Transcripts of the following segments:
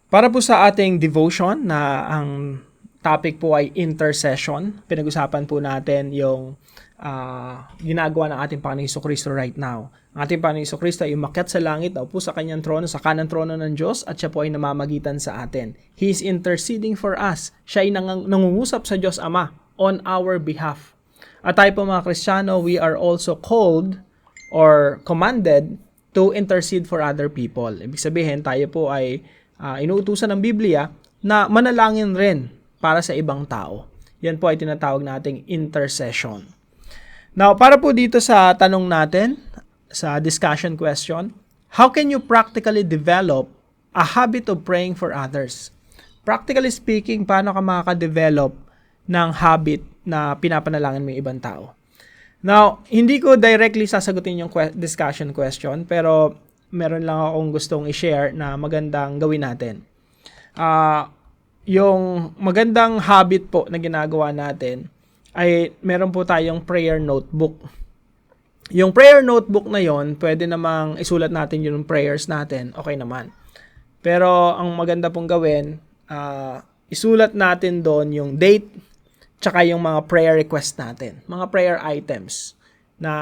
Para po sa ating devotion na ang topic po ay intercession, pinag-usapan po natin yung ginagawa ng ating Panginoon Jesucristo right now. Ang ating Panginoon Jesucristo ay umakyat sa langit daw po sa kanyang trono, sa kanang trono ng Diyos, at siya po ay namamagitan sa atin. He is interceding for us. Siya ay nangungusap sa Diyos Ama on our behalf. At tayo po mga Kristiyano, we are also called or commanded to intercede for other people. Ibig sabihin, tayo po ay inuutusan ng Biblia na manalangin rin para sa ibang tao. Yan po ay tinatawag nating intercession. Now, para po dito sa tanong natin, sa discussion question, how can you practically develop a habit of praying for others? Practically speaking, paano ka makaka-develop ng habit na pinapanalangin mo yung ibang tao? Now, hindi ko directly sasagutin yung discussion question, pero meron lang akong gustong i-share na magandang gawin natin. Yung magandang habit po na ginagawa natin ay meron po tayong prayer notebook. Yung prayer notebook na yon, pwede namang isulat natin yung prayers natin, okay naman. Pero ang maganda pong gawin, isulat natin doon yung date, tsaka yung mga prayer request natin, mga prayer items na,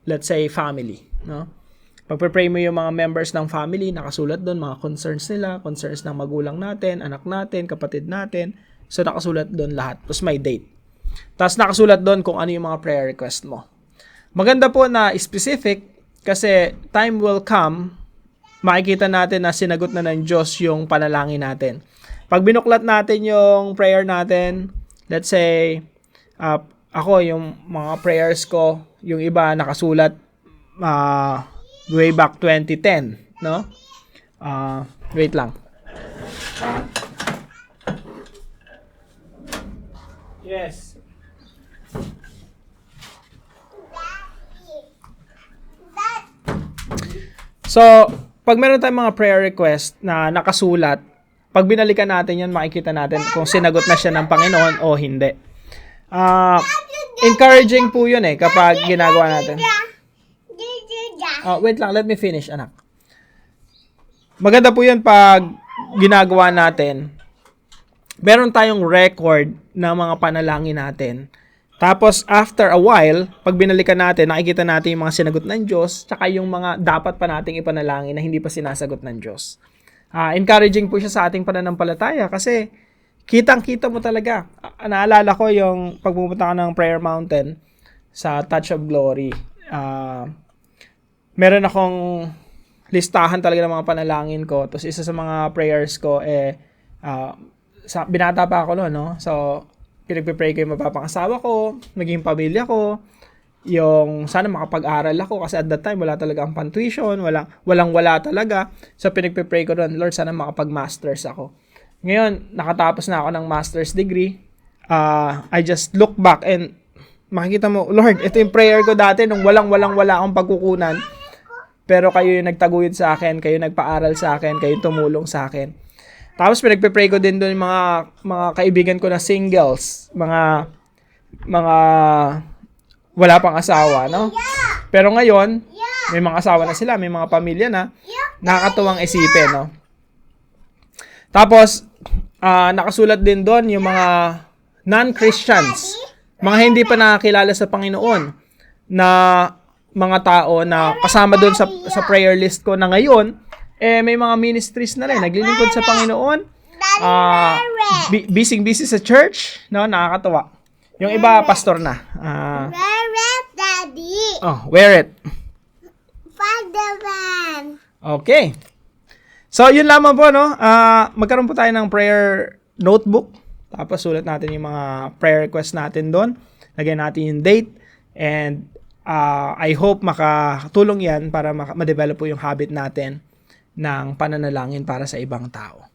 let's say, family, no? Pagpe-pray mo yung mga members ng family, nakasulat doon, mga concerns nila, concerns ng magulang natin, anak natin, kapatid natin. So, nakasulat doon lahat. Tapos may date. Tapos nakasulat doon kung ano yung mga prayer request mo. Maganda po na specific kasi time will come, makikita natin na sinagot na ng Diyos yung panalangin natin. Pag binuklat natin yung prayer natin, let's say, ako, yung mga prayers ko, yung iba nakasulat, way back 2010, no? Wait lang. Yes. So, pag meron tayong mga prayer request na nakasulat, pag binalikan natin yan, makikita natin kung sinagot na siya ng Panginoon o hindi. Encouraging po yun kapag ginagawa natin. Wait lang, let me finish, anak. Maganda po yun pag ginagawa natin. Meron tayong record ng mga panalangin natin. Tapos, after a while, pag binalikan natin, nakikita natin yung mga sinagot ng Diyos, tsaka yung mga dapat pa nating ipanalangin na hindi pa sinasagot ng Diyos. Encouraging po siya sa ating pananampalataya kasi kitang-kita mo talaga. Naalala ko yung pagpupunta ka ng Prayer Mountain sa Touch of Glory. Meron akong listahan talaga ng mga panalangin ko. Tapos isa sa mga prayers ko, binata pa ako noon, no? So, pinagpipray ko yung mapapangasawa ko, maging pamilya ko, yung sana makapag-aral ako kasi at that time wala talaga ang pan-tuition, walang-wala talaga. So, pinagpipray ko doon, Lord, sana makapag-masters ako. Ngayon, nakatapos na ako ng master's degree. I just look back and makikita mo, Lord, ito yung prayer ko dati nung wala akong pagkukunan. Pero kayo yung nagtaguyod sa akin, kayo nagpaaral sa akin, kayo tumulong sa akin. Tapos pinagpe-pray ko din doon yung mga kaibigan ko na singles, mga wala pang asawa, no? Pero ngayon, may mga asawa na sila, may mga pamilya na, nakakatuwang isipin, no? Tapos, nakasulat din doon yung mga non-Christians, mga hindi pa nakakilala sa Panginoon, na mga tao na kasama doon sa prayer list ko na ngayon, may mga ministries na rin, naglilingkod sa Panginoon, busy sa church, no? Nakakatuwa. Yung iba, pastor na. Wear it, Daddy. Wear it. Father-man. Okay. So, yun lamang po, no? Magkaroon po tayo ng prayer notebook. Tapos, sulat natin yung mga prayer request natin doon. Lagyan natin yung date. And, I hope makatulong yan para ma-develop po yung habit natin ng pananalangin para sa ibang tao.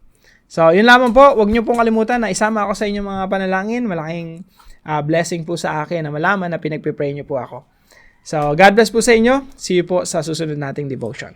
So, yun lamang po. Huwag niyo pong kalimutan na isama ako sa inyong mga panalangin. Malaking blessing po sa akin na malaman na pinagpipray niyo po ako. So, God bless po sa inyo. See you po sa susunod nating devotion.